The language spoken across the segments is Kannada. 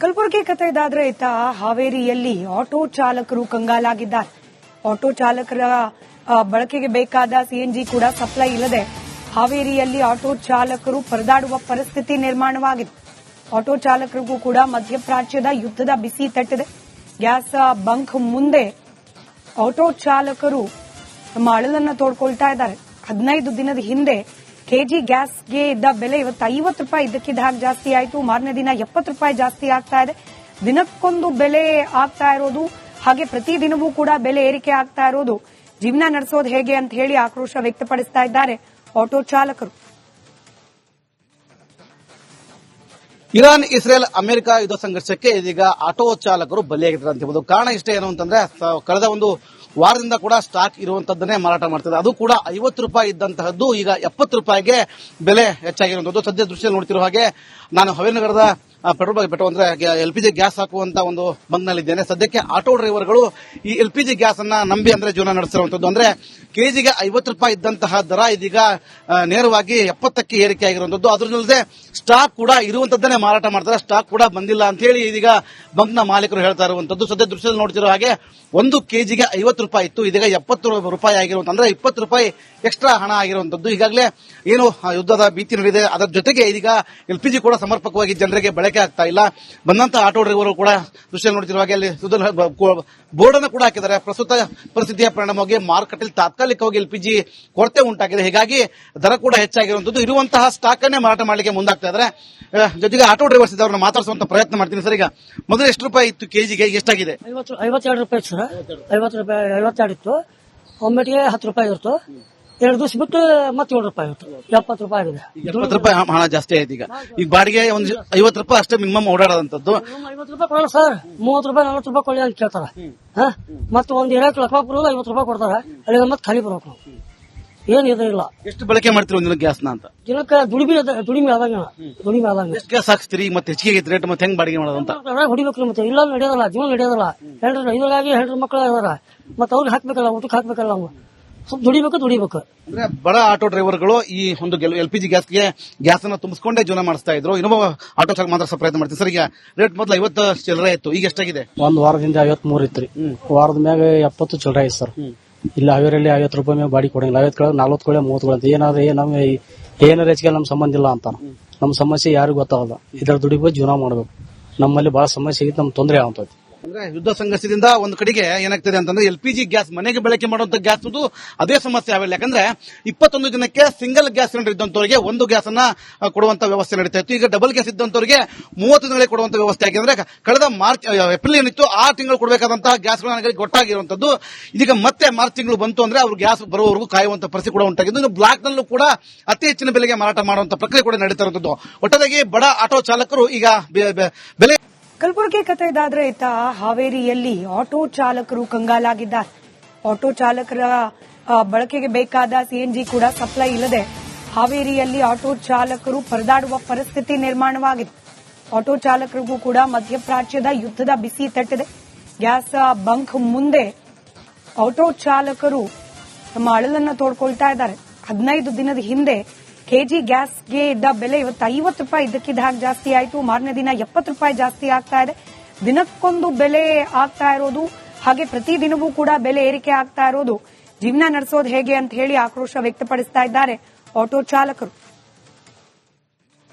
ಕಲಬುರಗಿ ಕಥೆ ಇದಾದ್ರೆ ಇತ್ತ ಹಾವೇರಿಯಲ್ಲಿ ಆಟೋ ಚಾಲಕರು ಕಂಗಾಲಾಗಿದ್ದಾರೆ. ಆಟೋ ಚಾಲಕರ ಬಳಕೆಗೆ ಬೇಕಾದ ಸಿಎನ್ಜಿ ಕೂಡ ಸಪ್ಲೈ ಇಲ್ಲದೆ ಹಾವೇರಿಯಲ್ಲಿ ಆಟೋ ಚಾಲಕರು ಪರದಾಡುವ ಪರಿಸ್ಥಿತಿ ನಿರ್ಮಾಣವಾಗಿದೆ. ಆಟೋ ಚಾಲಕರಿಗೂ ಕೂಡ ಮಧ್ಯಪ್ರಾಚ್ಯದ ಯುದ್ಧದ ಬಿಸಿ ತಟ್ಟಿದೆ. ಗ್ಯಾಸ್ ಬಂಕ್ ಮುಂದೆ ಆಟೋ ಚಾಲಕರು ತಮ್ಮ ಅಳಲನ್ನು ತೋಡ್ಕೊಳ್ತಾ ಇದ್ದಾರೆ. 15 ದಿನದ ಹಿಂದೆ ಕೆಜಿ ಗ್ಯಾಸ್ಗೆ ಇದ್ದ ಬೆಲೆ ಇವತ್ತು 50 ರೂಪಾಯಿ ಇದ್ದಕ್ಕಿದ್ದ ಹಾಗೆ ಜಾಸ್ತಿ ಆಯಿತು. ಮಾರನೇ ದಿನ 70 ರೂಪಾಯಿ ಜಾಸ್ತಿ ಆಗ್ತಾ ಇದೆ. ದಿನಕ್ಕೊಂದು ಬೆಲೆ ಆಗ್ತಾ ಇರೋದು, ಹಾಗೆ ಪ್ರತಿದಿನವೂ ಕೂಡ ಬೆಲೆ ಏರಿಕೆ ಆಗ್ತಾ ಇರೋದು ಜೀವನ ನಡೆಸೋದು ಹೇಗೆ ಅಂತ ಹೇಳಿ ಆಕ್ರೋಶ ವ್ಯಕ್ತಪಡಿಸ್ತಾ ಇದ್ದಾರೆ ಆಟೋ ಚಾಲಕರು. ಇರಾನ್, ಇಸ್ರೇಲ್, ಅಮೆರಿಕ ಯುದ್ಧ ಸಂಘರ್ಷಕ್ಕೆ ಇದೀಗ ಆಟೋ ಚಾಲಕರು ಬಲಿಯಾಗಿದ್ದಾರೆ ಅಂತ ಹೇಳ್ಬೋದು. ಕಾರಣ ಇಷ್ಟೇ ಏನು ಅಂತಂದ್ರೆ, ಕಳೆದ ಒಂದು ವಾರದಿಂದ ಕೂಡ ಸ್ಟಾಕ್ ಇರುವಂತದ್ದನ್ನೇ ಮಾರಾಟ ಮಾಡ್ತಿದ್ದಾರೆ. ಅದು ಕೂಡ 50 ರೂಪಾಯಿ ಇದ್ದಂತಹದ್ದು ಈಗ 70 ರೂಪಾಯಿಗೆ ಬೆಲೆ ಹೆಚ್ಚಾಗಿರುವಂತದ್ದು. ಸದ್ಯ ದೃಶ್ಯದಲ್ಲಿ ನೋಡ್ತಿರುವ ಹಾಗೆ ನಾನು ಹವೇನಗರದ ಪೆಟ್ರೋಲ್ ಬಂಕ್ ಅಂದ್ರೆ LPG ಗ್ಯಾಸ್ ಹಾಕುವಂತ ಒಂದು ಬಂಕ್ನಲ್ಲಿದ್ದೇನೆ. ಸದ್ಯಕ್ಕೆ ಆಟೋ ಡ್ರೈವರ್ಗಳು ಈ LPG ಗ್ಯಾಸ್ ಅನ್ನ ನಂಬಿ ಅಂದ್ರೆ ಜೀವನ ನಡೆಸಿರುವಂತದ್ದು. ಅಂದ್ರೆ ಕೆಜಿಗೆ 50 ರೂಪಾಯಿ ಇದ್ದಂತಹ ದರ ಇದೀಗ ನೇರವಾಗಿ 70ಕ್ಕೆ ಏರಿಕೆ ಆಗಿರುವಂತದ್ದು. ಅದ್ರಲ್ಲದೆ ಸ್ಟಾಕ್ ಕೂಡ ಇರುವಂತದ್ದನ್ನೇ ಮಾರಾಟ ಮಾಡ್ತಾರೆ. ಸ್ಟಾಕ್ ಕೂಡ ಬಂದಿಲ್ಲ ಅಂತ ಹೇಳಿ ಇದೀಗ ಬಂಕ್ನ ಮಾಲೀಕರು ಹೇಳ್ತಾ ಇರುವಂತದ್ದು. ಸದ್ಯ ದೃಶ್ಯದಲ್ಲಿ ನೋಡ್ತಿರೋ ಹಾಗೆ 1 ಕೆಜಿಗೆ 50 ರೂಪಾಯಿ ಇತ್ತು, ಇದೀಗ 70 ರೂಪಾಯಿ ಆಗಿರುವಂತ, ಅಂದ್ರೆ 20 ರೂಪಾಯಿ ಎಕ್ಸ್ಟ್ರಾ ಹಣ ಆಗಿರುವಂತದ್ದು. ಈಗಾಗಲೇ ಏನು ಯುದ್ಧದ ಭೀತಿ ನಡೆದಿದೆ, ಅದರ ಜೊತೆಗೆ ಇದೀಗ LPG ಕೂಡ ಸಮರ್ಪಕವಾಗಿ ಜನರಿಗೆ ಬಳಕೆ ಆಗ್ತಾ ಇಲ್ಲ. ಬಂದಂತ ಆಟೋ ಡ್ರೈವರ್ ಕೂಡ ದೃಶ್ಯ ನೋಡ್ತಿರುವ ಹಾಗೆ ಅಲ್ಲಿ ಬೋರ್ಡ್ ಅನ್ನು ಕೂಡ ಹಾಕಿದ್ದಾರೆ. ಪ್ರಸ್ತುತ ಪರಿಸ್ಥಿತಿಯ ಪರಿಣಾಮವಾಗಿ ಮಾರುಕಟ್ಟೆಯಲ್ಲಿ ತಾತ್ಕಾಲಿಕವಾಗಿ LPG ಕೊರತೆ ಉಂಟಾಗಿದೆ. ಹೀಗಾಗಿ ದರ ಕೂಡ ಹೆಚ್ಚಾಗಿರುವಂತದ್ದು. ಇರುವಂತಹ ಸ್ಟಾಕ್ ಅನ್ನೇ ಮಾರಾಟ ಮಾಡಲಿಕ್ಕೆ ಮುಂದಾಗ್ತಾ ಇದ್ದಾರೆ. ಜೊತೆಗೆ ಆಟೋ ಡ್ರೈವರ್ಸ್ ಇದ್ದವ್ರನ್ನ ಮಾತಾಡಿಸುವಂತ ಪ್ರಯತ್ನ ಮಾಡ್ತೀನಿ. ಸರ್, ಈಗ ಮೊದಲು ಎಷ್ಟು ರೂಪಾಯಿ ಇತ್ತು ಕೆಜಿಗೆ, ಎಷ್ಟಾಗಿದೆ? 52 ರೂಪಾಯಿ ಸರ್. 50 ರೂಪಾಯಿ 52 ಇತ್ತು. ಒಮ್ಮೆಟಿಗೆ 10 ರೂಪಾಯಿ ಇತ್ತು. 2 ದಿವಸ ಬಿಟ್ಟು ಮತ್ತೆ 7 ರೂಪಾಯಿ ಇತ್ತು. 70 ರೂಪಾಯಿ ಆಗಿದೆ. 70 ರೂಪಾಯಿ ಹಣ ಜಾಸ್ತಿ ಆಯ್ತು. ಈಗ ಬಾಡಿಗೆ ಒಂದು 50 ರೂಪಾಯಿ ಅಷ್ಟೇ ಮಿನಿಮಮ್ ಓಡಾಡೋದಂತದ್ದು. 50 ರೂಪಾಯಿ ಕೊಡಲ್ಲ ಸರ್. 30 ರೂಪಾಯಿ 40 ರೂಪಾಯಿ ಕೊಳ್ಳಿ ಅಂತ ಕೇಳ್ತಾರ. ಮತ್ತೆ ಒಂದು ಇರಾಕ್ ಲಕ್ಷ್ಮಪುರ 50 ರೂಪಾಯಿ ಕೊಡ್ತಾರ. ಅಲ್ಲಿ ಮತ್ತೆ ಖಾಲಿ ಬರ್ಬೇಕು ನಾವು. ಏನ್ ಇಲ್ಲ. ಎಷ್ಟು ಬಳಕೆ ಮಾಡ್ತೀವಿ ಒಂದಿನ ಗ್ಯಾಸ್ನ ಅಂತ? ದಿನಕ್ಕೆ ದುಡಿಮೆ ಆದಂಗ ಎಷ್ಟು ಗ್ಯಾಸ್ ಹಾಕ್ಸ್ತೀರಿ? ಮತ್ತೆ ಹೆಚ್ಚಿಗೆ ರೇಟ್ ಮತ್ತೆ ಹೆಂಗ್ ಬಾಡಿಗೆ ಮಾಡೋದು ಅಂತ ಹೊಡಿಬೇಕ್ರಿ. ಮತ್ತೆ ಇಲ್ಲ ನಡೆಯೋದಲ್ಲ, ಜೀವನ ನಡೆಯೋದಲ್ಲ. ಇದ್ರಾಗಿ ಹೆಂಡ್ರ ಮಕ್ಕಳು ಇದಾರ, ಮತ್ತೆ ಅವ್ರಿಗೆ ಹಾಕ್ಬೇಕಲ್ಲ, ಊಟಕ್ಕೆ ಹಾಕ್ಬೇಕಲ್ಲ. ನಾವು ಸ್ವಲ್ಪ ದುಡಿಬೇಕು. ಅಂದ್ರೆ ಬಡ ಆಟೋ ಡ್ರೈವರ್ಗಳು ಈ ಒಂದು LPG ಗ್ಯಾಸ್ಗೆ ಗ್ಯಾಸ್ ಅನ್ನ ತುಂಬಿಸ್ಕೊಂಡೇ ಜೀವನ ಮಾಡಿಸ್ತಾ ಇದ್ರು. ಇನ್ನೊಬ್ಬ ಆಟೋ ಚಾಲಕ ಮಾತ್ರ ಪ್ರಯತ್ನ ಮಾಡ್ತೀನಿ. ಸರ್, ಈಗ ರೇಟ್ ಮೊದಲು 50 ಚಿಲ್ಲರೆ ಇತ್ತು, ಈಗ ಎಷ್ಟಾಗಿದೆ? ಒಂದ್ ವಾರದಿಂದ 53 ಇತ್ರಿ. ವಾರದ ಮ್ಯಾಗ 70 ಚಿಲ್ಲರೆ ಐತಿ ಸರ್. ಇಲ್ಲಿ ಹಾವೇರಿಯಲ್ಲಿ 50 ರೂಪಾಯಿ ಮ್ಯಾಗ ಬಾಡಿ ಕೊಡಂಗಿಲ್ಲ. 50 ಕೊಡ 40 ಕೊಡ 30 ಕೊಡ ಅಂತ ಏನಾದ್ರೆ ಏನಾರ ಹೆಚ್ಚಿಗೆ ನಮ್ ಸಂಬಂಧ ಇಲ್ಲ ಅಂತ. ನಮ್ ಸಮಸ್ಯೆ ಯಾರಿಗೂ ಗೊತ್ತಾಗಲ್ಲ. ಇದ್ರ ದುಡಿಬೇಕು, ಜೀವನ ಮಾಡ್ಬೇಕು. ನಮ್ಮಲ್ಲಿ ಬಹಳ ಸಮಸ್ಯೆ ಆಗಿತ್ತು, ನಮ್ಗೆ ತೊಂದರೆ ಆಗುತ್ತದೆ. ಅಂದ್ರೆ ಯುದ್ಧ ಸಂಘರ್ಷದಿಂದ ಒಂದು ಕಡೆಗೆ ಏನಾಗ್ತದೆ ಅಂತಂದ್ರೆ LPG ಗ್ಯಾಸ್ ಮನೆಗೆ ಬಳಕೆ ಮಾಡುವಂತ ಗ್ಯಾಸ್ ಅದೇ ಸಮಸ್ಯೆ ಆವಿಲ್ಲ. ಯಾಕಂದ್ರೆ 21 ದಿನಕ್ಕೆ ಸಿಂಗಲ್ ಗ್ಯಾಸ್ ಸಿಲಿಂಡರ್ ಇದ್ದಂತವರಿಗೆ ಒಂದು ಗ್ಯಾಸ್ ಅನ್ನ ಕೊಡುವಂತ ವ್ಯವಸ್ಥೆ ನಡೀತಾ ಇತ್ತು. ಈಗ ಡಬಲ್ ಗ್ಯಾಸ್ ಇದ್ದಂತವರಿಗೆ 30 ದಿನಗಳಿಗೆ ಕೊಡುವಂತ ವ್ಯವಸ್ಥೆ ಆಗಿದೆ. ಅಂದ್ರೆ ಕಳೆದ ಏಪ್ರಿಲ್ ಏನಿತ್ತು ಆ ತಿಂಗಳು ಕೊಡಬೇಕಾದಂತಹ ಗ್ಯಾಸ್ಗಳು ಗೊತ್ತಾಗಿರುವಂತದ್ದು. ಇದೀಗ ಮತ್ತೆ ಮಾರ್ಚ್ ತಿಂಗಳು ಬಂತು ಅಂದ್ರೆ ಅವ್ರು ಗ್ಯಾಸ್ ಬರುವವರೆಗೂ ಕಾಯುವಂತ ಪರಿಸ್ಥಿತಿ ಕೂಡ ಉಂಟಾಗಿದ್ದು. ಇನ್ನು ಬ್ಲಾಕ್ ನಲ್ಲೂ ಕೂಡ ಅತಿ ಹೆಚ್ಚಿನ ಬೆಲೆಗೆ ಮಾರಾಟ ಮಾಡುವಂತ ಪ್ರಕ್ರಿಯೆ ಕೂಡ ನಡೀತಾ ಇರುವಂತದ್ದು. ಒಟ್ಟಾರೆಯಾಗಿ ಬಡ ಆಟೋ ಚಾಲಕರು ಈಗ ಬೆಲೆ. ಕಲಬುರಗಿ ಕಥೆ ಇದಾದ್ರೆ ಇತ್ತ ಹಾವೇರಿಯಲ್ಲಿ ಆಟೋ ಚಾಲಕರು ಕಂಗಾಲಾಗಿದ್ದಾರೆ. ಆಟೋ ಚಾಲಕರ ಬಳಕೆಗೆ ಬೇಕಾದ ಸಿಎನ್ಜಿ ಕೂಡ ಸಪ್ಲೈ ಇಲ್ಲದೆ ಹಾವೇರಿಯಲ್ಲಿ ಆಟೋ ಚಾಲಕರು ಪರದಾಡುವ ಪರಿಸ್ಥಿತಿ ನಿರ್ಮಾಣವಾಗಿದೆ. ಆಟೋ ಚಾಲಕರಿಗೂ ಕೂಡ ಮಧ್ಯಪ್ರಾಚ್ಯದ ಯುದ್ಧದ ಬಿಸಿ ತಟ್ಟಿದೆ. ಗ್ಯಾಸ್ ಬಂಕ್ ಮುಂದೆ ಆಟೋ ಚಾಲಕರು ತಮ್ಮ ಅಳಲನ್ನು ತೋಡ್ಕೊಳ್ತಾ ಇದ್ದಾರೆ. 15 ದಿನದ ಹಿಂದೆ ಕೆಜಿ ಗ್ಯಾಸ್ಗೆ ಇದ್ದ ಬೆಲೆ ಇವತ್ತು 50 ರೂಪಾಯಿ ಇದ್ದಕ್ಕಿದ್ದ ಹಾಗೆ ಜಾಸ್ತಿ ಆಯಿತು. ಮಾರನೇ ದಿನ 70 ರೂಪಾಯಿ ಜಾಸ್ತಿ ಆಗ್ತಾ ಇದೆ. ದಿನಕ್ಕೊಂದು ಬೆಲೆ ಆಗ್ತಾ ಇರೋದು, ಹಾಗೆ ಪ್ರತಿದಿನವೂ ಕೂಡ ಬೆಲೆ ಏರಿಕೆ ಆಗ್ತಾ ಇರೋದು ಜೀವನ ನಡೆಸೋದು ಹೇಗೆ ಅಂತ ಹೇಳಿ ಆಕ್ರೋಶ ವ್ಯಕ್ತಪಡಿಸ್ತಾ ಇದ್ದಾರೆ ಆಟೋ ಚಾಲಕರು.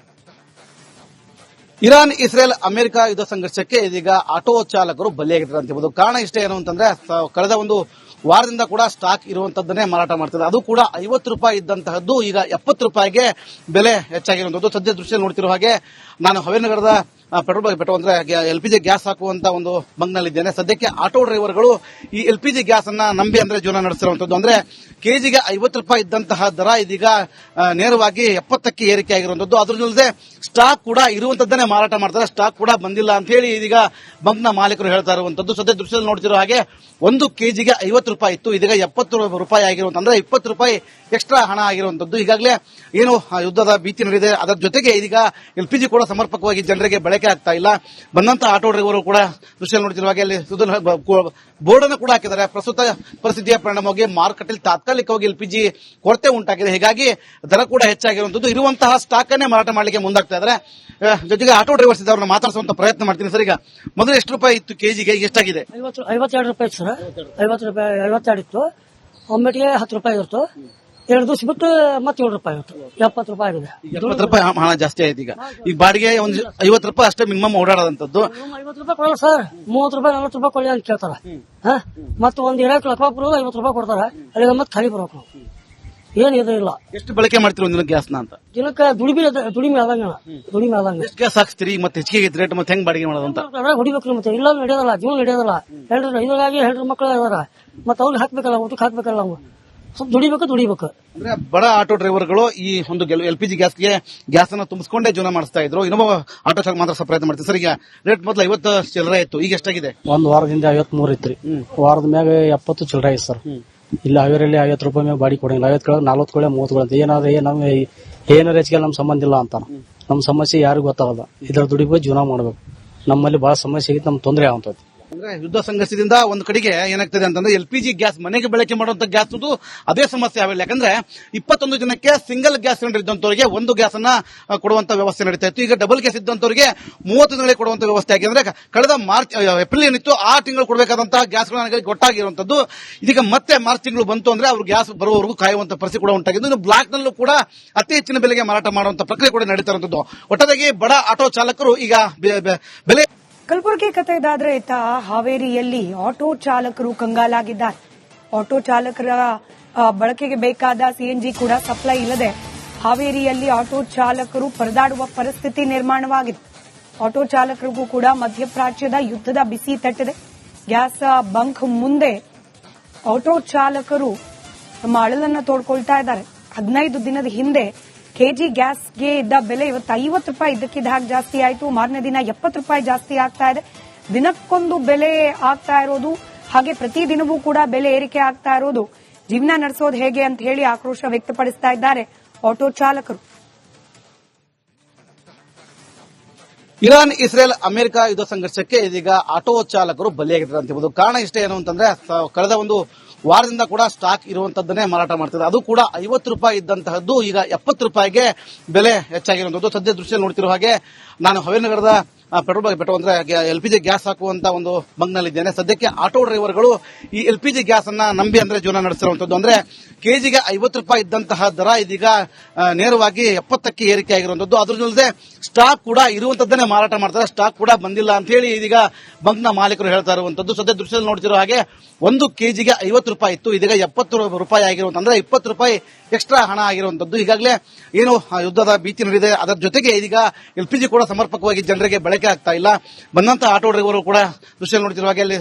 ಇರಾನ್, ಇಸ್ರೇಲ್, ಅಮೆರಿಕ ಯುದ್ಧ ಸಂಘರ್ಷಕ್ಕೆ ಇದೀಗ ಆಟೋ ಚಾಲಕರು ಬಲಿಯಾಗಿದ್ದಾರೆ ಅಂತ ಹೇಳ್ಬೋದು. ಕಾರಣ ಇಷ್ಟೇ ಏನು ಅಂತಂದ್ರೆ, ಕಳೆದ ಒಂದು ವಾರದಿಂದ ಕೂಡ ಸ್ಟಾಕ್ ಇರುವಂತದ್ದನ್ನೇ ಮಾರಾಟ ಮಾಡ್ತಿದ್ದಾರೆ. ಅದು ಕೂಡ 50 ರೂಪಾಯಿ ಇದ್ದಂತಹದ್ದು ಈಗ 70 ರೂಪಾಯಿಗೆ ಬೆಲೆ ಹೆಚ್ಚಾಗಿರುವಂತದ್ದು. ಸದ್ಯ ದೃಶ್ಯದಲ್ಲಿ ನೋಡ್ತಿರುವ ಹಾಗೆ ನಾನು ಹವೇನಗರದ ಪೆಟ್ರೋಲ್ ಬಂಕ್ ಅಂದ್ರೆ LPG ಗ್ಯಾಸ್ ಹಾಕುವಂತ ಒಂದು ಬಂಕ್ನಲ್ಲಿದ್ದೇನೆ. ಸದ್ಯಕ್ಕೆ ಆಟೋ ಡ್ರೈವರ್ಗಳು ಈ LPG ಗ್ಯಾಸ್ ಅನ್ನ ನಂಬಿ ಅಂದ್ರೆ ಜೀವನ ನಡೆಸಿರುವಂತದ್ದು. ಅಂದ್ರೆ ಕೆಜಿಗೆ 50 ರೂಪಾಯಿ ಇದ್ದಂತಹ ದರ ಇದೀಗ ನೇರವಾಗಿ 70ಕ್ಕೆ ಏರಿಕೆ ಆಗಿರುವಂತದ್ದು. ಅದ್ರಲ್ಲದೆ ಸ್ಟಾಕ್ ಕೂಡ ಇರುವಂತದ್ದನ್ನೇ ಮಾರಾಟ ಮಾಡ್ತಾರೆ. ಸ್ಟಾಕ್ ಕೂಡ ಬಂದಿಲ್ಲ ಅಂತ ಹೇಳಿ ಇದೀಗ ಬಂಕ್ನ ಮಾಲೀಕರು ಹೇಳ್ತಾ ಇರುವಂತದ್ದು. ಸದ್ಯ ದೃಶ್ಯದಲ್ಲಿ ನೋಡ್ತಿರೋ ಹಾಗೆ 1 ಕೆಜಿಗೆ 50 ರೂಪಾಯಿ ಇತ್ತು, ಇದೀಗ 70 ರೂಪಾಯಿ ಆಗಿರುವಂತ, ಅಂದ್ರೆ 20 ರೂಪಾಯಿ ಎಕ್ಸ್ಟ್ರಾ ಹಣ ಆಗಿರುವಂತದ್ದು. ಈಗಾಗಲೇ ಏನು ಯುದ್ಧದ ಭೀತಿ ನಡೆದಿದೆ, ಅದರ ಜೊತೆಗೆ ಇದೀಗ LPG ಕೂಡ ಸಮರ್ಪಕವಾಗಿ ಜನರಿಗೆ ಬಳಕೆ ಬಳಕೆ ಆಗ್ತಾ ಇಲ್ಲ. ಬಂದಂತ ಆಟೋ ಡ್ರೈವರ್ ಕೂಡ ದೃಶ್ಯ ನೋಡ್ತಿರುವ ಹಾಗೆ ಅಲ್ಲಿ ಬೋರ್ಡ್ ಅನ್ನು ಕೂಡ ಹಾಕಿದ್ದಾರೆ. ಪ್ರಸ್ತುತ ಪರಿಸ್ಥಿತಿಯ ಪರಿಣಾಮವಾಗಿ ಮಾರುಕಟ್ಟೆಯಲ್ಲಿ ತಾತ್ಕಾಲಿಕವಾಗಿ ಎಲ್ಪಿಜಿ ಕೊರತೆ ಉಂಟಾಗಿದೆ. ಹೀಗಾಗಿ ದರ ಕೂಡ ಹೆಚ್ಚಾಗಿರುವಂತದ್ದು. ಇರುವಂತಹ ಸ್ಟಾಕ್ ಅನ್ನೇ ಮಾರಾಟ ಮಾಡಲಿಕ್ಕೆ ಮುಂದಾಗ್ತಾ ಇದ್ದಾರೆ. ಜೊತೆಗೆ ಆಟೋ ಡ್ರೈವರ್ಸ್ ಇದ್ದವ್ರನ್ನ ಮಾತಾಡಿಸುವಂತ ಪ್ರಯತ್ನ ಮಾಡ್ತೀನಿ ಸರ್. ಈಗ ಮೊದಲು ಎಷ್ಟು ರೂಪಾಯಿ ಇತ್ತು ಕೆಜಿಗೆ, ಎಷ್ಟಾಗಿದೆ? 52 ರೂಪಾಯಿ ಇತ್ತು ಸರ್. 50 ರೂಪಾಯಿ 52 ಇತ್ತು. ಒಮ್ಮೆಟಿಗೆ 10 ರೂಪಾಯಿ ಇತ್ತು. 2 ದಿವಸ ಬಿಟ್ಟು ಮತ್ತೆ 7 ರೂಪಾಯಿ ಇತ್ತು. 70 ರೂಪಾಯಿ ಆಗಿದೆ. 70 ರೂಪಾಯಿ ಹಣ ಜಾಸ್ತಿ ಆಯ್ತು. ಈಗ ಬಾಡಿಗೆ ಒಂದು 50 ರೂಪಾಯಿ ಅಷ್ಟೇ ಮಿನಿಮಮ್ ಓಡಾಡೋದಂತದ್ದು. 50 ರೂಪಾಯಿ ಕೊಡಲ್ಲ ಸರ್. 30 ರೂಪಾಯಿ 40 ರೂಪಾಯಿ ಕೊಡಿ ಅಂತ ಕೇಳ್ತಾರ. ಮತ್ತೆ ಒಂದ್ ಇರಾಕ್ ಲಕ್ವಾಪುರ 50 ರೂಪಾಯಿ ಕೊಡ್ತಾರ. ಅಲ್ಲಿ ಮತ್ತೆ ಖಾಲಿ ಬರ್ಬೇಕು ನಾವು. ಏನ್ ಇದು ಇಲ್ಲ. ಎಷ್ಟು ಬಳಕೆ ಮಾಡ್ತೀರಿ ಒಂದಿನ ಗ್ಯಾಸ್ನ ಅಂತ? ದಿನಕ್ಕೆ ದುಡಿಮೆ ಆದಂಗ ಎಷ್ಟು ಗ್ಯಾಸ್ ಹಾಕ್ಸ್ತೀರಿ? ಮತ್ತೆ ಹೆಚ್ಚಿಗೆ ರೇಟ್ ಮತ್ತೆ ಹೆಂಗ್ ಬಾಡಿಗೆ ಮಾಡೋದು ಅಂತ ಹೊಡಿಬೇಕ್ರಿ. ಮತ್ತೆ ಇಲ್ಲ ನಡೆಯೋದಲ್ಲ, ಜೀವನ ನಡೆಯೋದಲ್ಲ. ಇದ್ರಾಗಿ ಹೆಂಡ್ರ ಮಕ್ಕಳು ಇದಾರ. ಮತ್ತೆ ಅವ್ರಿಗೆ ಹಾಕ್ಬೇಕಲ್ಲ, ಊಟಕ್ಕೆ ಹಾಕ್ಬೇಕಲ್ಲ. ನಾವು ಸ್ವಲ್ಪ ದುಡಿಬೇಕು. ಅಂದ್ರೆ ಬಡ ಆಟೋ ಡ್ರೈವರ್ಗಳು ಈ ಒಂದು ಎಲ್ಪಿಜಿ ಗ್ಯಾಸ್ಗೆ ಗ್ಯಾಸ್ ಅನ್ನ ತುಂಬಿಸ್ಕೊಂಡೇ ಜೀವನ ಮಾಡಿಸ್ತಾ ಇದ್ರು. ಇನ್ನೊಬ್ಬ ಆಟೋ ಚಾಲಕ ಮಾತ್ರ ಪ್ರಯತ್ನ ಮಾಡ್ತೀವಿ ಸರ್. ಈಗ ರೇಟ್ ಮೊದಲು 50 ಚಿಲ್ಲರೆ ಇತ್ತು, ಈಗ ಎಷ್ಟಾಗಿದೆ? ಒಂದ್ ವಾರದಿಂದ 53 ಇತ್ರಿ. ವಾರದ ಮ್ಯಾಗ 70 ಚಿಲ್ಲರೆ ಐತಿ ಸರ್. ಇಲ್ಲಿ ಹಾವೇರಿಯಲ್ಲಿ 50 ರೂಪಾಯಿ ಮ್ಯಾಗ ಬಾಡಿ ಕೊಡಂಗಿಲ್ಲ. 50 ಕೆಳಗೆ 40 ಕೊಳೆ 30 ಅಂತ ಏನಾದ್ರೆ ಏನಾರ ಹೆಚ್ಚಿಗೆ ನಮ್ ಸಂಬಂಧ ಇಲ್ಲ ಅಂತಾನ. ನಮ್ ಸಮಸ್ಯೆ ಯಾರಿಗೂ ಗೊತ್ತಾಗಲ್ಲ. ಇದ್ರ ದುಡಿಬೇಕು, ಜೀವನ ಮಾಡ್ಬೇಕು. ನಮ್ಮಲ್ಲಿ ಬಹಳ ಸಮಸ್ಯೆ ಆಗಿತ್ತು, ನಮ್ಗೆ ತೊಂದರೆ ಆಗುತ್ತದೆ. ಅಂದ್ರೆ ಯುದ್ಧ ಸಂಘರ್ಷದಿಂದ ಒಂದು ಕಡೆಗೆ ಏನಾಗ್ತದೆ ಅಂತಂದ್ರೆ ಎಲ್ಪಿಜಿ ಗ್ಯಾಸ್ ಮನೆಗೆ ಬಳಕೆ ಮಾಡುವಂತ ಗ್ಯಾಸ್ ಅದೇ ಸಮಸ್ಯೆ ಆಗಿಲ್ಲ. ಯಾಕಂದ್ರೆ 21 ಜನಕ್ಕೆ ಸಿಂಗಲ್ ಗ್ಯಾಸ್ ಸಿಲಿಂಡರ್ ಇದ್ದಂತವರಿಗೆ ಒಂದು ಗ್ಯಾಸ್ ಅನ್ನ ಕೊಡುವಂತ ವ್ಯವಸ್ಥೆ ನಡೀತಾ ಇತ್ತು. ಈಗ ಡಬಲ್ ಗ್ಯಾಸ್ ಇದ್ದಂತವರಿಗೆ 30 ದಿನಗಳಿಗೆ ಕೊಡುವಂತ ವ್ಯವಸ್ಥೆ ಆಗಿದೆ. ಅಂದ್ರೆ ಕಳೆದ ಏಪ್ರಿಲ್ ಏನಿತ್ತು ಆ ತಿಂಗಳು ಕೊಡಬೇಕಾದಂತಹ ಗ್ಯಾಸ್ಗಳು ಕೊಟ್ಟಾಗಿರುವಂತದ್ದು. ಇದೀಗ ಮತ್ತೆ ಮಾರ್ಚ್ ತಿಂಗಳು ಬಂತು ಅಂದ್ರೆ ಅವ್ರು ಗ್ಯಾಸ್ ಬರುವವರೆಗೂ ಕಾಯುವಂತ ಪರಿಸ್ಥಿತಿ ಕೂಡ ಉಂಟಾಗಿದ್ದು. ಇನ್ನು ಬ್ಲಾಕ್ ನಲ್ಲೂ ಕೂಡ ಅತಿ ಹೆಚ್ಚಿನ ಬೆಲೆಗೆ ಮಾರಾಟ ಮಾಡುವಂತ ಪ್ರಕ್ರಿಯೆ ಕೂಡ ನಡೀತಾ ಇರುವಂತದ್ದು. ಒಟ್ಟಾಗಿ ಬಡ ಆಟೋ ಚಾಲಕರು ಈಗ ಬೆಲೆ ಕಲಬುರಗಿ ಕತೆ ಇದಾದ್ರೆ ಇತ್ತ ಹಾವೇರಿಯಲ್ಲಿ ಆಟೋ ಚಾಲಕರು ಕಂಗಾಲಾಗಿದ್ದಾರೆ. ಆಟೋ ಚಾಲಕರ ಬಳಕೆಗೆ ಬೇಕಾದ ಸಿಎನ್ಜಿ ಕೂಡ ಸಪ್ಲೈ ಇಲ್ಲದೆ ಹಾವೇರಿಯಲ್ಲಿ ಆಟೋ ಚಾಲಕರು ಪರದಾಡುವ ಪರಿಸ್ಥಿತಿ ನಿರ್ಮಾಣವಾಗಿದೆ. ಆಟೋ ಚಾಲಕರಿಗೂ ಕೂಡ ಮಧ್ಯಪ್ರಾಚ್ಯದ ಯುದ್ಧದ ಬಿಸಿ ತಟ್ಟಿದೆ. ಗ್ಯಾಸ್ ಬಂಕ್ ಮುಂದೆ ಆಟೋ ಚಾಲಕರು ತಮ್ಮ ಅಳಲನ್ನ ತೋಡ್ಕೊಳ್ತಾ ಇದ್ದಾರೆ. 15 ದಿನದ ಹಿಂದೆ ಕೆಜಿ ಗ್ಯಾಸ್ಗೆ ಇದ್ದ ಬೆಲೆ ಇವತ್ತು 50 ರೂಪಾಯಿ ಇದ್ದಕ್ಕಿದ್ದ ಹಾಗೆ ಜಾಸ್ತಿ ಆಯಿತು. ಮಾರನೇ ದಿನ 70 ರೂಪಾಯಿ ಜಾಸ್ತಿ ಆಗ್ತಾ ಇದೆ. ದಿನಕ್ಕೊಂದು ಬೆಲೆ ಆಗ್ತಾ ಇರೋದು, ಹಾಗೆ ಪ್ರತಿ ದಿನವೂ ಕೂಡ ಬೆಲೆ ಏರಿಕೆ ಆಗ್ತಾ ಇರೋದು ಜೀವನ ನಡೆಸೋದು ಹೇಗೆ ಅಂತ ಹೇಳಿ ಆಕ್ರೋಶ ವ್ಯಕ್ತಪಡಿಸ್ತಾ ಇದ್ದಾರೆ ಆಟೋ ಚಾಲಕರು. ಇರಾನ್ ಇಸ್ರೇಲ್ ಅಮೆರಿಕ ಯುದ್ಧ ಸಂಘರ್ಷಕ್ಕೆ ಇದೀಗ ಆಟೋ ಚಾಲಕರು ಬಲಿಯಾಗಿದ್ದಾರೆ ಅಂತ ಹೇಳ್ಬೋದು. ಕಾರಣ ಇಷ್ಟೇ ಏನು ಅಂತಂದ್ರೆ ಕಳೆದ ಒಂದು ವಾರದಿಂದ ಕೂಡ ಸ್ಟಾಕ್ ಇರುವಂತದ್ದನ್ನೇ ಮಾರಾಟ ಮಾಡ್ತಿದ್ದಾರೆ. ಅದು ಕೂಡ 50 ರೂಪಾಯಿ ಇದ್ದಂತಹದ್ದು ಈಗ 70 ರೂಪಾಯಿಗೆ ಬೆಲೆ ಹೆಚ್ಚಾಗಿರುವಂತದ್ದು. ಸದ್ಯ ದೃಶ್ಯ ನೋಡ್ತಿರುವ ಹಾಗೆ ನಾನು ಹಾವೇರಿ ನಗರದ ಪೆಟ್ರೋಲ್ ಬಂಕ್ ಅಂದ್ರೆ ಎಲ್ಪಿಜಿ ಗ್ಯಾಸ್ ಹಾಕುವಂತ ಒಂದು ಬಂಕ್ನಲ್ಲಿದ್ದೇನೆ. ಸದ್ಯಕ್ಕೆ ಆಟೋ ಡ್ರೈವರ್ಗಳು ಈ ಎಲ್ಪಿಜಿ ಗ್ಯಾಸ್ ಅನ್ನ ನಂಬಿ ಅಂದ್ರೆ ಜೀವನ ನಡೆಸಿರುವಂತದ್ದು. ಅಂದ್ರೆ ಕೆಜಿಗೆ 50 ರೂಪಾಯಿ ಇದ್ದಂತಹ ದರ ಇದೀಗ ನೇರವಾಗಿ 70ಕ್ಕೆ ಏರಿಕೆ ಆಗಿರುವಂತದ್ದು. ಅದ್ರ ಜೊತೆ ಸ್ಟಾಕ್ ಕೂಡ ಇರುವಂತದ್ದನ್ನೇ ಮಾರಾಟ ಮಾಡ್ತಾರೆ. ಸ್ಟಾಕ್ ಕೂಡ ಬಂದಿಲ್ಲ ಅಂತ ಹೇಳಿ ಇದೀಗ ಬಂಕ್ನ ಮಾಲೀಕರು ಹೇಳ್ತಾ ಇರುವಂತದ್ದು. ಸದ್ಯ ದೃಶ್ಯದಲ್ಲಿ ನೋಡ್ತಿರೋ ಹಾಗೆ 1 ಕೆಜಿಗೆ 50 ರೂಪಾಯಿ ಇತ್ತು, ಇದೀಗ 70 ರೂಪಾಯಿ ಆಗಿರುವಂತ, ಅಂದ್ರೆ 20 ರೂಪಾಯಿ ಎಕ್ಸ್ಟ್ರಾ ಹಣ ಆಗಿರುವಂತದ್ದು. ಈಗಾಗಲೇ ಏನು ಯುದ್ಧದ ಭೀತಿ ನಡೆದಿದೆ, ಅದರ ಜೊತೆಗೆ ಇದೀಗ ಎಲ್ಪಿಜಿ ಕೂಡ ಸಮರ್ಪಕವಾಗಿ ಜನರಿಗೆ ಬಳಕೆ ಆಗ್ತಾ ಇಲ್ಲ. ಬಂದಂತ ಆಟೋ ಡ್ರೈವರ್ ಕೂಡ ದೃಶ್ಯ ನೋಡ್ತಿರುವ ಹಾಗೆ ಅಲ್ಲಿ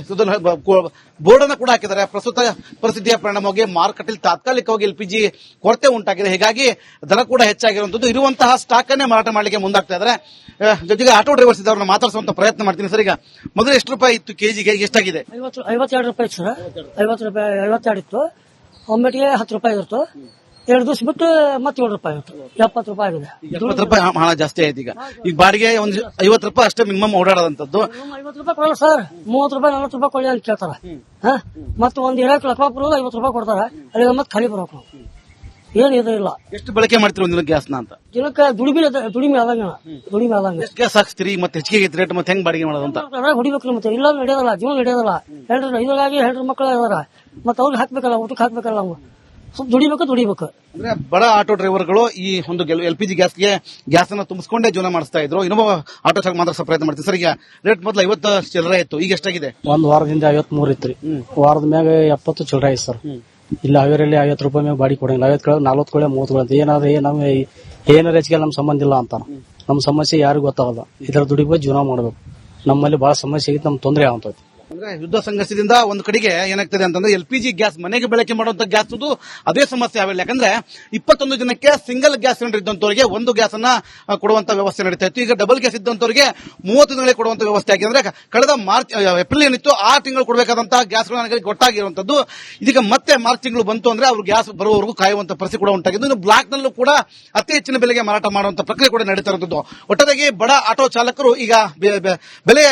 ಬೋರ್ಡ್ ಅನ್ನು ಕೂಡ ಹಾಕಿದ್ದಾರೆ. ಪ್ರಸ್ತುತ ಪರಿಸ್ಥಿತಿಯ ಪರಿಣಾಮವಾಗಿ ಮಾರುಕಟ್ಟೆಯಲ್ಲಿ ತಾತ್ಕಾಲಿಕವಾಗಿ ಎಲ್ಪಿಜಿ ಕೊರತೆ ಉಂಟಾಗಿದೆ. ಹೀಗಾಗಿ ದರ ಕೂಡ ಹೆಚ್ಚಾಗಿರುವಂತದ್ದು. ಇರುವಂತಹ ಸ್ಟಾಕ್ ಅನ್ನೇ ಮಾರಾಟ ಮಾಡಲಿಕ್ಕೆ ಮುಂದಾಗ್ತಾ ಇದ್ದಾರೆ. ಜೊತೆಗೆ ಆಟೋ ಡ್ರೈವರ್ಸ್ ಇದ್ದವ್ರನ್ನ ಮಾತಾಡಿಸುವಂತ ಪ್ರಯತ್ನ ಮಾಡ್ತೀನಿ ಸರ್. ಈಗ ಮೊದಲು ಎಷ್ಟು ರೂಪಾಯಿ ಇತ್ತು ಕೆಜಿಗೆ, ಎಷ್ಟಾಗಿದೆ? 52 ರೂಪಾಯಿ ಇತ್ತು ಸರ್. 50 ರೂಪಾಯಿ 52 ಇತ್ತು. ಒಮ್ಮೆಟಿಗೆ 10 ರೂಪಾಯಿ ಇತ್ತು. 2 ದಿವಸ ಬಿಟ್ಟು ಮತ್ತೆ 7 ರೂಪಾಯಿ ಇತ್ತು. 70 ರೂಪಾಯಿ ಆಗಿದೆ. 70 ರೂಪಾಯಿ ಹಣ ಜಾಸ್ತಿ ಆಯ್ತು. ಈಗ ಬಾಡಿಗೆ ಒಂದು 50 ರೂಪಾಯಿ ಅಷ್ಟೇ ಮಿನಿಮಮ್ ಓಡಾಡೋದಂತದ್ದು. 50 ರೂಪಾಯಿ ಕೊಡಲ್ಲ ಸರ್. 30 ರೂಪಾಯಿ 40 ರೂಪಾಯಿ ಕೊಡಿ ಅಂತ ಕೇಳ್ತಾರ. ಮತ್ತೆ ಒಂದ್ ಇರಾಕ್ ಲಕ್ವಾಪುರ 50 ರೂಪಾಯಿ ಕೊಡ್ತಾರ. ಅಲ್ಲಿ ಮತ್ತೆ ಖಾಲಿ ಬರ್ಬೇಕು ನಾವು. ಏನ್ ಇದು ಇಲ್ಲ. ಎಷ್ಟು ಬಳಕೆ ಮಾಡ್ತೀರಿ ಒಂದಿನ ಗ್ಯಾಸ್ನ ಅಂತ? ದಿನಕ್ಕೆ ದುಡಿಮೆ ಆದಂಗ ಎಷ್ಟು ಗ್ಯಾಸ್ ಹಾಕ್ಸ್ತೀರಿ? ಮತ್ತೆ ಹೆಚ್ಚಿಗೆ ರೇಟ್ ಮತ್ತೆ ಹೆಂಗ್ ಬಾಡಿಗೆ ಮಾಡೋದು ಅಂತ ಹೊಡಿಬೇಕ್ರಿ. ಮತ್ತೆ ಇಲ್ಲ ನಡೆಯೋದಲ್ಲ, ಜೀವನ ನಡೆಯೋದಲ್ಲ. ಇದ್ರಾಗಿ ಹೆಂಡ್ರ ಮಕ್ಕಳು ಇದಾರ. ಮತ್ತೆ ಅವ್ರಿಗೆ ಹಾಕ್ಬೇಕಲ್ಲ, ಊಟಕ್ಕೆ ಹಾಕ್ಬೇಕಲ್ಲ. ನಾವು ಸ್ವಲ್ಪ ದುಡಿಬೇಕು. ಅಂದ್ರೆ ಬಡ ಆಟೋ ಡ್ರೈವರ್ಗಳು ಈ ಒಂದು ಎಲ್ಪಿಜಿ ಗ್ಯಾಸ್ಗೆ ಗ್ಯಾಸ್ ಅನ್ನ ತುಂಬಿಸ್ಕೊಂಡೇ ಜೀವನ ಮಾಡಿಸ್ತಾ ಇದ್ರು. ಇನ್ನೊಬ್ಬ ಆಟೋ ಚಾಲಕ ಮಾತ್ರ ಪ್ರಯತ್ನ ಮಾಡ್ತೀನಿ ಸರ್. ಈಗ ರೇಟ್ ಮೊದಲು 50 ಚಿಲ್ಲರೆ ಇತ್ತು, ಈಗ ಎಷ್ಟಾಗಿದೆ? ಒಂದ್ ವಾರದಿಂದ 53 ಇತ್ರಿ. ವಾರದ ಮ್ಯಾಗ 70 ಚಿಲ್ಲರೆ ಐತಿ ಸರ್. ಇಲ್ಲಿ ಹಾವೇರಿಯಲ್ಲಿ 50 ರೂಪಾಯಿ ಮ್ಯಾಗ ಬಾಡಿ ಕೊಡಂಗಿಲ್ಲ. 50 ಕೆಳಗೆ 40 ಕೊಳೆ 30 ಅಂತ ಏನಾದ್ರೆ ಏನಾರ ಹೆಚ್ಚಿಗೆ ನಮ್ ಸಂಬಂಧ ಇಲ್ಲ ಅಂತಾನ. ನಮ್ ಸಮಸ್ಯೆ ಯಾರಿಗೂ ಗೊತ್ತಾಗಲ್ಲ. ಇದ್ರ ದುಡಿಬೇಕು, ಜೀವನ ಮಾಡ್ಬೇಕು. ನಮ್ಮಲ್ಲಿ ಬಹಳ ಸಮಸ್ಯೆ ಆಗಿತ್ತು, ನಮ್ಗೆ ತೊಂದರೆ ಆಗುತ್ತದೆ. ಅಂದ್ರೆ ಯುದ್ಧ ಸಂಘರ್ಷದಿಂದ ಒಂದು ಕಡೆಗೆ ಏನಾಗ್ತದೆ ಅಂತಂದ್ರೆ LPG ಗ್ಯಾಸ್ ಮನೆಗೆ ಬಳಕೆ ಮಾಡುವಂತ ಗ್ಯಾಸ್ ಅದೇ ಸಮಸ್ಯೆ ಆವಿಲ್ಲ. ಯಾಕಂದ್ರೆ 21 ಜನಕ್ಕೆ ಸಿಂಗಲ್ ಗ್ಯಾಸ್ ಸಿಲಿಂಡರ್ ಇದ್ದಂತವರಿಗೆ ಒಂದು ಗ್ಯಾಸ್ ಅನ್ನ ಕೊಡುವಂತ ವ್ಯವಸ್ಥೆ ನಡೀತಾ ಇತ್ತು. ಈಗ ಡಬಲ್ ಗ್ಯಾಸ್ ಇದ್ದಂತವರಿಗೆ 30 ದಿನಗಳಿಗೆ ಕೊಡುವಂತ ವ್ಯವಸ್ಥೆ ಆಗಿದೆ. ಅಂದ್ರೆ ಕಳೆದ ಏಪ್ರಿಲ್ ಏನಿತ್ತು ಆ ತಿಂಗಳು ಕೊಡಬೇಕಾದಂತಹ ಗ್ಯಾಸ್ಗಳು ಗೊತ್ತಾಗಿರುವಂತದ್ದು ಇದೀಗ ಮತ್ತೆ ಮಾರ್ಚ್ ತಿಂಗಳು ಬಂತು ಅಂದ್ರೆ ಅವ್ರು ಗ್ಯಾಸ್ ಬರುವವರೆಗೂ ಕಾಯುವಂತ ಪರಿಸ್ಥಿತಿ ಕೂಡ ಉಂಟಾಗಿದ್ದು. ಇನ್ನು ಬ್ಲಾಕ್ ನಲ್ಲೂ ಕೂಡ ಅತಿ ಹೆಚ್ಚಿನ ಬೆಲೆಗೆ ಮಾರಾಟ ಮಾಡುವಂತ ಪ್ರಕ್ರಿಯೆ ಕೂಡ ನಡೀತಾ ಇರುವಂತದ್ದು. ಒಟ್ಟಾರೆಯಾಗಿ ಬಡ ಆಟೋ ಚಾಲಕರು ಈಗ ಬೆಲೆ